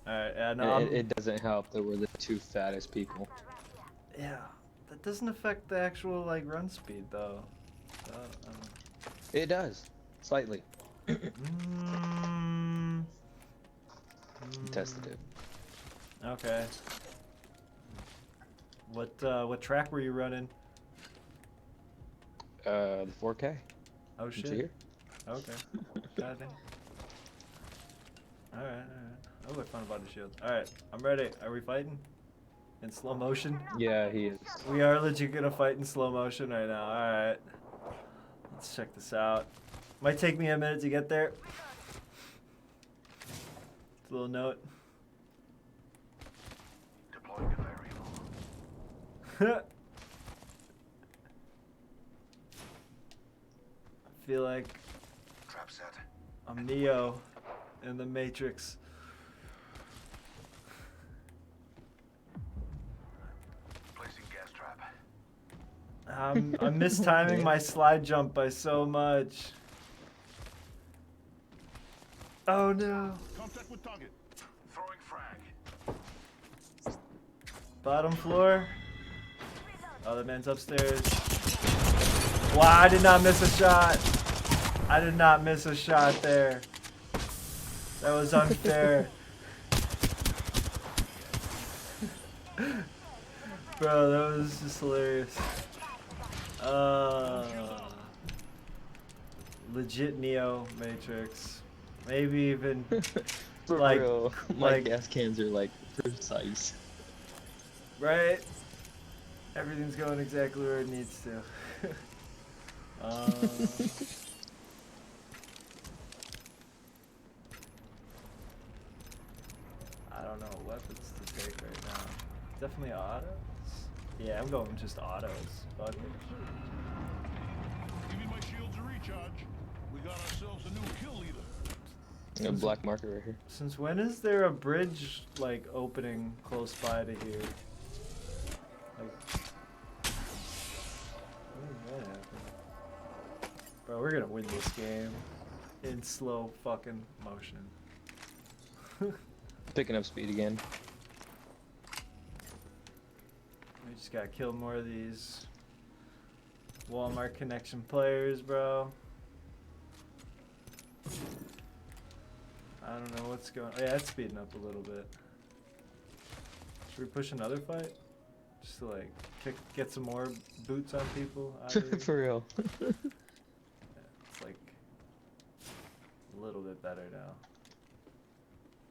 Alright, yeah, no, It doesn't help that we're the two fattest people. yeah, that doesn't affect the actual, like, run speed, though. It does. Slightly. Tested it. Okay. What track were you running? The 4K. Oh, shit. Here? Okay. God damn. Alright. Oh, I found a body shield. Alright, I'm ready. Are we fighting? In slow motion? Yeah, he is. We are legit gonna fight in slow motion right now. Alright. Let's check this out. Might take me a minute to get there. It's a little note. Deploying a variable. I feel like Trap set. I'm Neo in the Matrix. Placing gas trap. I'm mistiming my slide jump by so much. Oh no. Contact with target. Throwing frag. Bottom floor. Oh, the man's upstairs. Wow, I did not miss a shot. I did not miss a shot there. That was unfair. Bro, that was just hilarious. Legit Neo Matrix. Maybe even For like, real, my gas cans are like precise. Right? Everything's going exactly where it needs to. I don't know what weapons to take right now. Definitely autos? Yeah, I'm going just autos. Fuck it. Give me my shields a recharge. We got ourselves a new kill leader. A black marker right here. Since when is there a bridge, like, opening close by to here? Like, when did that happen? Bro, we're gonna win this game in slow fucking motion. Picking up speed again. We just gotta kill more of these Walmart connection players, bro. I don't know what's going. Oh, yeah, it's speeding up a little bit. Should we push another fight? Just to like get some more boots on people. For real. Yeah, it's like a little bit better now.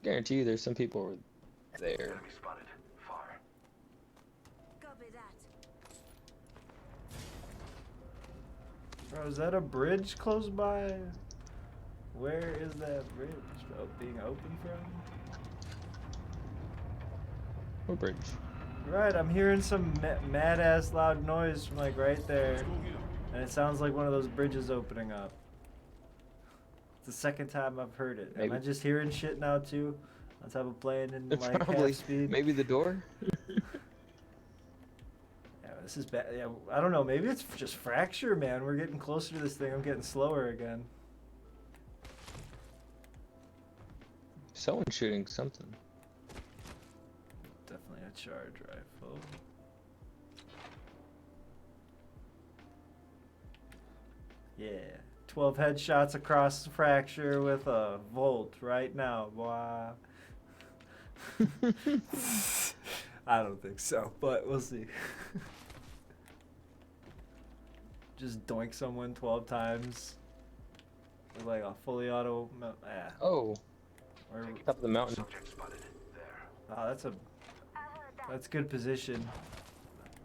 Guarantee you, there's some people over there. Enemy spotted. Far. Copy that. Bro, is that a bridge close by? Where is that bridge being opened from? What bridge? Right, I'm hearing some mad ass loud noise from like right there, and it sounds like one of those bridges opening up. It's the second time I've heard it. Maybe. Am I just hearing shit now too? On top of playing in like Probably. half speed? Maybe the door? Yeah, this is bad. Yeah, I don't know. Maybe it's just fracture, man. We're getting closer to this thing. I'm getting slower again. Someone's shooting something. Definitely a charge rifle. Yeah. 12 headshots across the fracture with a volt right now, boy. I don't think so, but we'll see. Just doink someone 12 times with like a fully auto. Oh. Or, Top of the mountain. Subject spotted. There. oh, that's good position.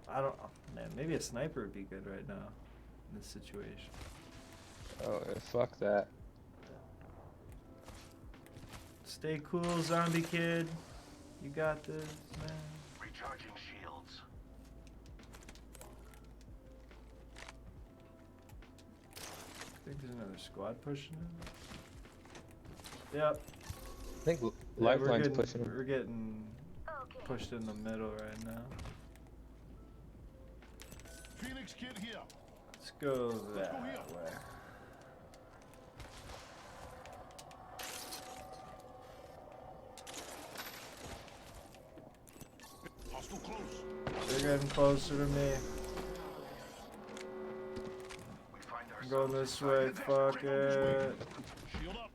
I don't. Man, maybe a sniper would be good right now in this situation. Oh, fuck that. Stay cool, zombie kid. You got this, man. Recharging shields. I think there's another squad pushing in. Yep. I think Yeah, Lifeline's pushing. We're getting pushed in the middle right now. Phoenix kid here. Let's go Let's that go here. way. Hostile close. They're getting closer to me. I'm going this way. Fuck it. Shield up.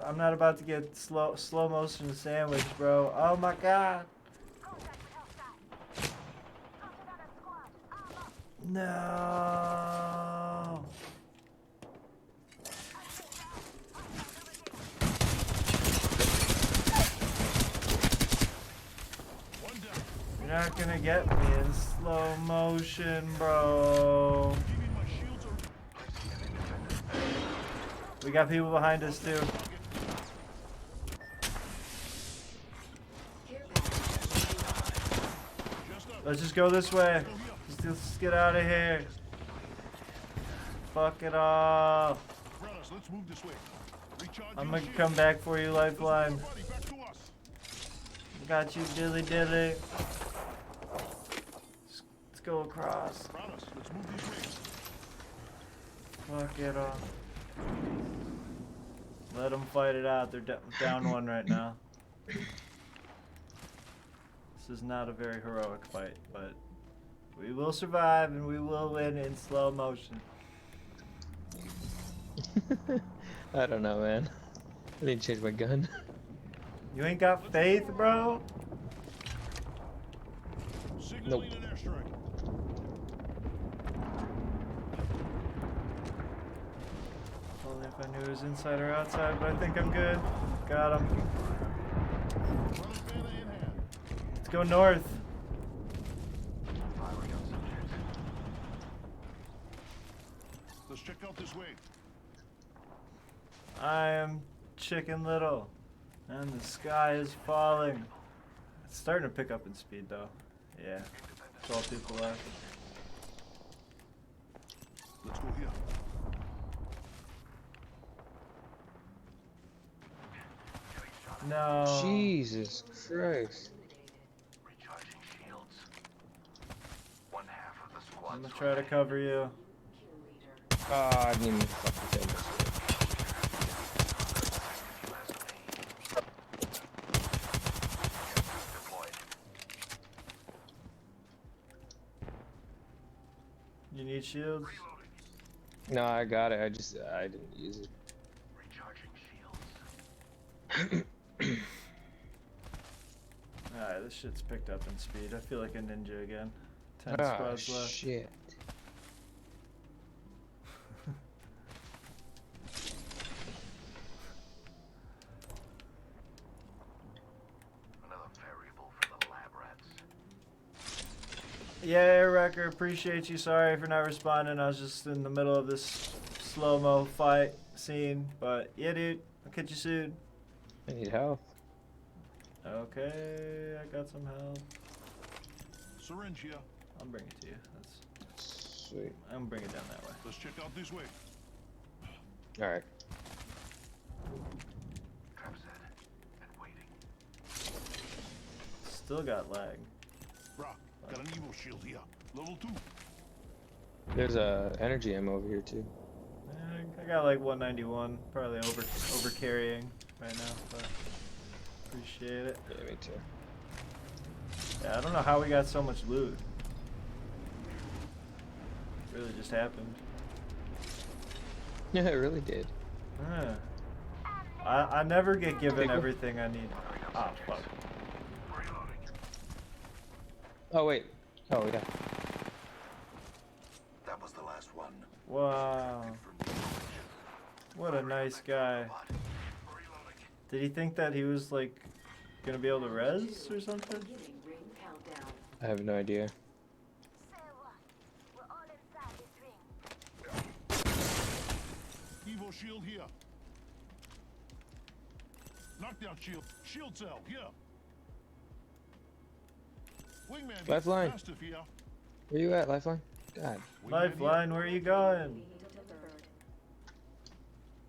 I'm not about to get slow motion sandwich, bro. Oh my god. No. One down. You're not gonna get me in slow motion, bro. Give me my shields are We got people behind us too. just up. Let's just go this way. Let's get out of here. Fuck it all. Brothers, let's move this way. Recharge I'm your gonna shields. come back for you, Lifeline. Everybody back to us. Got you, dilly dilly. Let's go across. Brothers, let's move this way. Fuck it all. Let them fight it out. They're down one right now. This is not a very heroic fight, but we will survive and we will win in slow motion. I don't know, man. I need to change my gun. You ain't got faith, bro? Signaling an airstrike. Only if I knew it was inside or outside, but I think I'm good. Got him. Brothers, banner in hand. Let's go north. Let's check out this way. I am Chicken Little, and the sky is falling. It's starting to pick up in speed, though. Yeah, 12 people left. Let's go here. No. Jesus Christ. Recharging shields. One half of the squad. I'm gonna try to cover you. Ah, I didn't even fucking kill this. Deployed. You need shields? No, I got it. I didn't use it. Recharging shields. Alright, this shit's picked up in speed. I feel like a ninja again. 10 Ah, squads left. shit. Another variable for the lab rats. Yeah, Wrecker, appreciate you. Sorry for not responding. I was just in the middle of this slow-mo fight scene. But yeah, dude, I'll catch you soon. I need help. Okay, I got some help. Syringe here. I'll bring it to you. Sweet. I'm gonna bring it down that way. Let's check out this way. Alright. Trap set and waiting. Still got lag. Brock, got an Evo shield here. Level 2. There's a energy ammo over here too. I got like 191. Probably over carrying right now, but appreciate it. Yeah, me too. Yeah, I don't know how we got so much loot. It really just happened. Yeah, it really did. Huh. I never get given Pickle? everything I need. Ah, fuck. Reloading. Oh wait. Oh yeah. That was the last one. Wow. Confirmed. What a nice guy. Reloading. Did he think that he was like gonna be able to res or something? I have no idea. Say what? We're all inside this ring. Evo shield here. Knockdown shield. Shield cell here. Wingman. Lifeline. Mastiff here. Where you at, Lifeline? God. Wingman Lifeline, where are you going? here.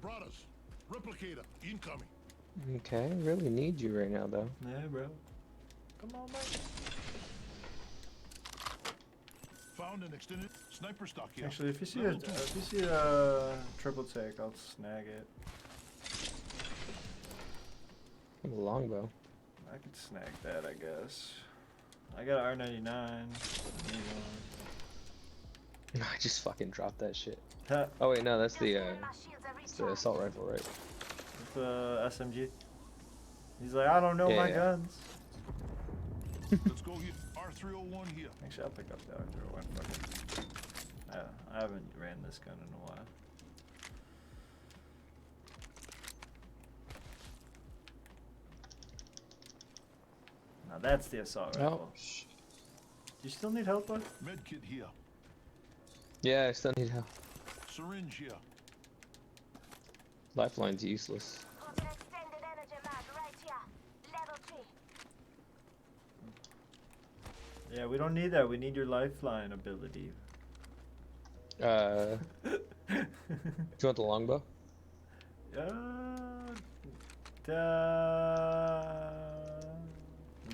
Brothers. Replicator. Incoming. Okay, I really need you right now though. Yeah, bro. Come on, man. Found an extended sniper stock here. Actually, if you see Level 2. a triple take, I'll snag it. I have a longbow. I could snag that, I guess. I got an R99. Need one. I just fucking dropped that shit. Huh, Oh wait, no, that's the My shields are it's the assault rifle, right? with the SMG. He's like, I don't know Yeah, my yeah. guns. Let's go here. R301 here. Actually, I'll pick up the R301. Fuck it. I haven't ran this gun in a while. Now that's the assault Oh, rifle. Do you still need help, bud? Medkit here. yeah, I still need help. Syringe here. Lifeline's useless. Got an extended energy mag right here. Level 3. Yeah, we don't need that. We need your lifeline ability. Do you want the longbow?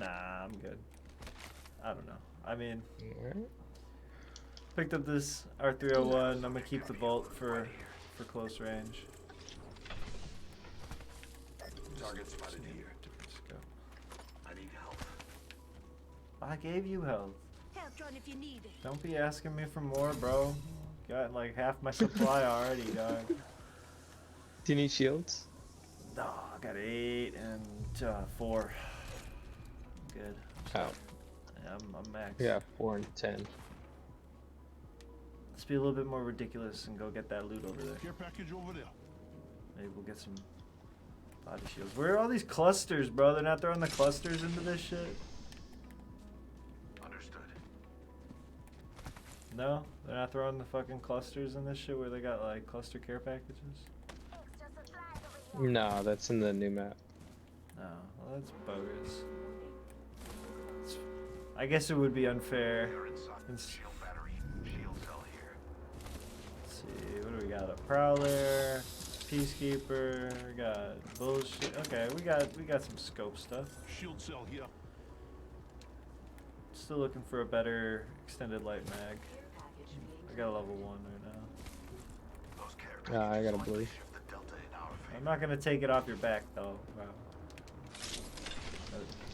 Nah, I'm good. I don't know. I mean, Alright. picked up this R301. I'm gonna keep the bolt for close range. Target spotted here. Different scope. I need help. I gave you health. Help run if you need it. Don't be asking me for more, bro. Got like half my supply already, dog. Do you need shields? No, I got 8 and 4. I'm good. Oh, Yeah, I'm max. yeah, 4 and 10. Let's be a little bit more ridiculous and go get that loot over there. Care package over there. Maybe we'll get some body shields. Where are all these clusters, bro? They're not throwing the clusters into this shit? Understood. No? They're not throwing the fucking clusters in this shit where they got like cluster care packages? Extra supplies over here. No, that's in the new map. No. Well, that's bogus. I guess it would be unfair. They're inside. It's- Shield battery. Shield cell here. Let's see, what do we got? A prowler, peacekeeper, we got bullshit. Okay, we got some scope stuff. Shield cell here. Still looking for a better extended light mag. I got a level 1 right now. Those care I got a packages blue. likely shift the delta in our favor. I'm not gonna take it off your back though. Wow.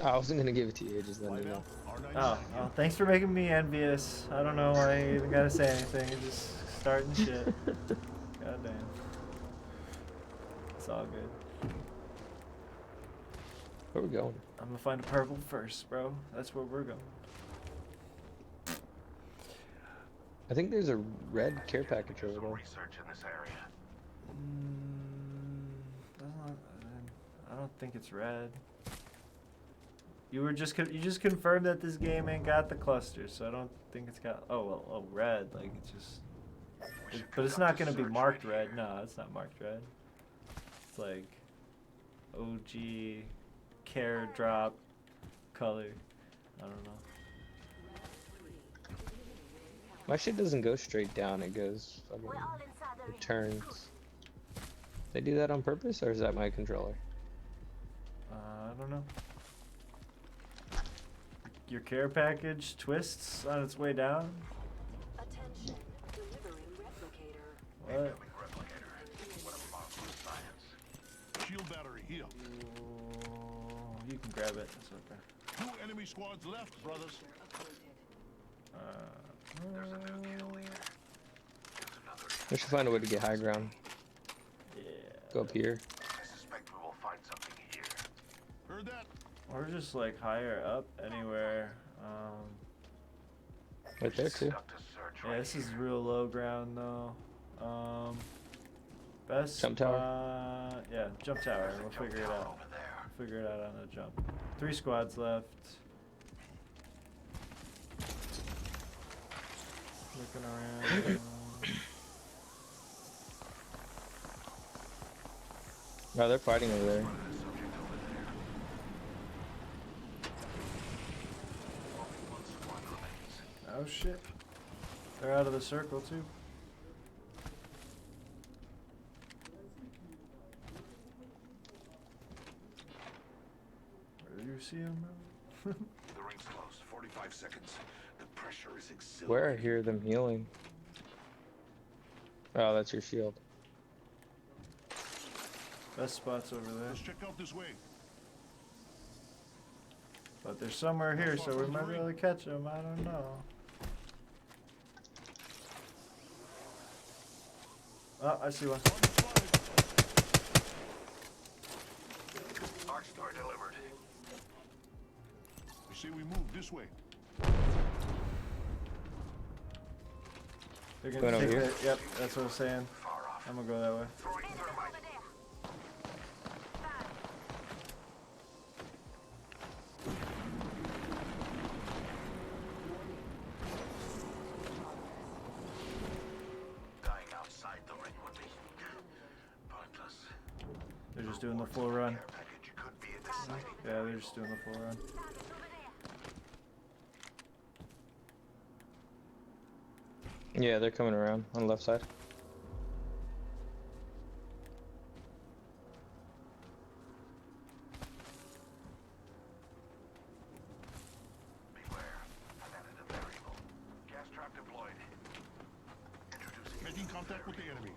I wasn't gonna give it to you, just let me Light know. out. R99 Oh, here. well, thanks for making me envious. I don't know why you even gotta say anything. You're just starting shit. God damn. It's all good. Where we going? I'm gonna find a purple first, bro. That's where we're going. I think there's a red care package Do over some there. research in this area. I don't think it's red. You just confirmed that this game ain't got the clusters, so I don't think it's got. Oh well, oh red, like it's just. We should But it's conduct not a gonna be search marked right red. here. No, it's not marked red. It's like OG care drop color. I don't know. My shit doesn't go straight down, it goes fucking, We're all inside the ring. it turns. They do that on purpose, or is that my controller? I don't know. Your care package twists on its way down. Attention, delivering replicator. What? Incoming replicator. What a marvelous science. Shield battery here. Ooh, you can grab it. It's okay. 2 enemy squads left, brothers. There's a new kill leader. There's another. I should find a way to get high ground. Yeah. Go up here. I suspect we will find something here. Heard that? Or just like higher up anywhere. Right there too. Conduct a search Yeah, right this is here. real low ground though. Best Jump tower? spot- yeah, jump tower. There's a We'll jump figure it tower out. over there. We'll figure it out on the jump. 3 squads left. Looking around. Oh, they're fighting over there. Subject over there. Only one squad remains. Oh shit. They're out of the circle too. Where do you see him, bro? The ring's close. 45 seconds. The pressure is exhilarating. Where I hear them healing. Oh, that's your shield. Best spots over there. Let's check out this way. But they're somewhere here, so we might be able to catch them. I don't know. Oh, I see one. Arc star delivered. You see, we move this way. They're Going gonna over take here? that. Yep, that's what I was saying. Far off. I'm gonna go that way. Throwing thermite. Dying outside the ring would be pointless. They're just doing the full run. Care package could be a deciding. Yeah, they're just doing the full run. Yeah, they're coming around on the left side. Beware. I've added a variable. Gas trap deployed. Introducing Making contact with the enemy.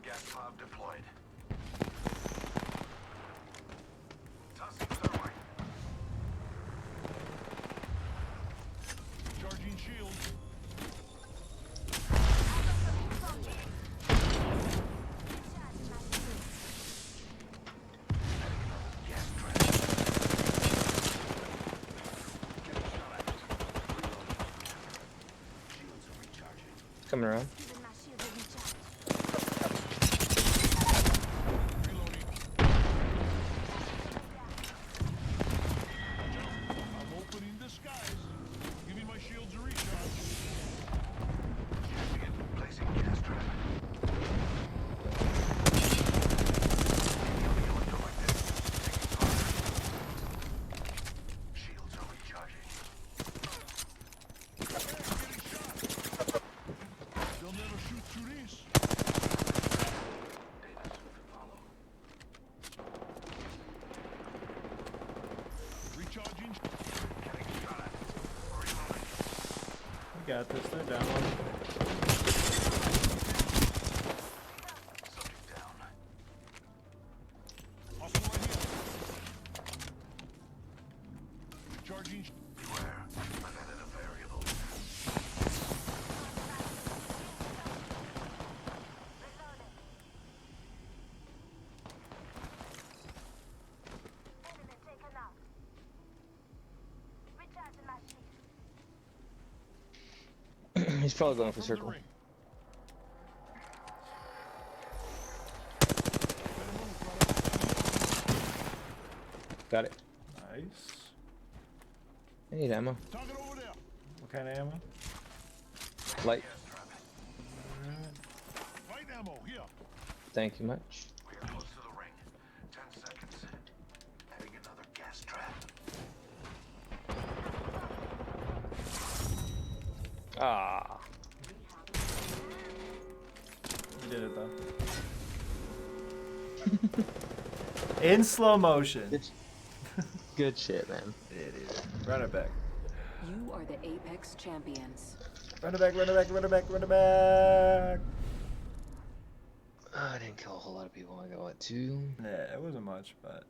gas cloud deployed. Tossing thermite. Charging shields. Gas trap. Shields are recharging. Coming around. Giving my shield a recharge. Reloading. I'm opening the skies. Giving my shields a recharge. Shifting it. Placing gas trap. Healing electrolytic. Taking fire. Shields are recharging. Getting shot. They'll never shoot through these. Data soon to follow. Recharging. Getting shot at. Reloading. We got this. They're down one. Subject down. Hostile right here. Recharging. Beware. I've added a variable. Enemy taken out. Recharging my shield. He's probably going for From the circle. ring. Better move, brother. Got it. Nice. I need ammo. Target over there. What kind of ammo? Light. Gas trap. Light ammo. Here. Thank you much. We are close to the ring. 10 seconds. Adding another gas trap. Ah. You did it though. In slow motion. Good, good shit, man. Idiot. Run it back. You are the Apex champions. Run it back, run it back, run it back, run it back. I didn't kill a whole lot of people. I got what, 2? Yeah, it wasn't much, but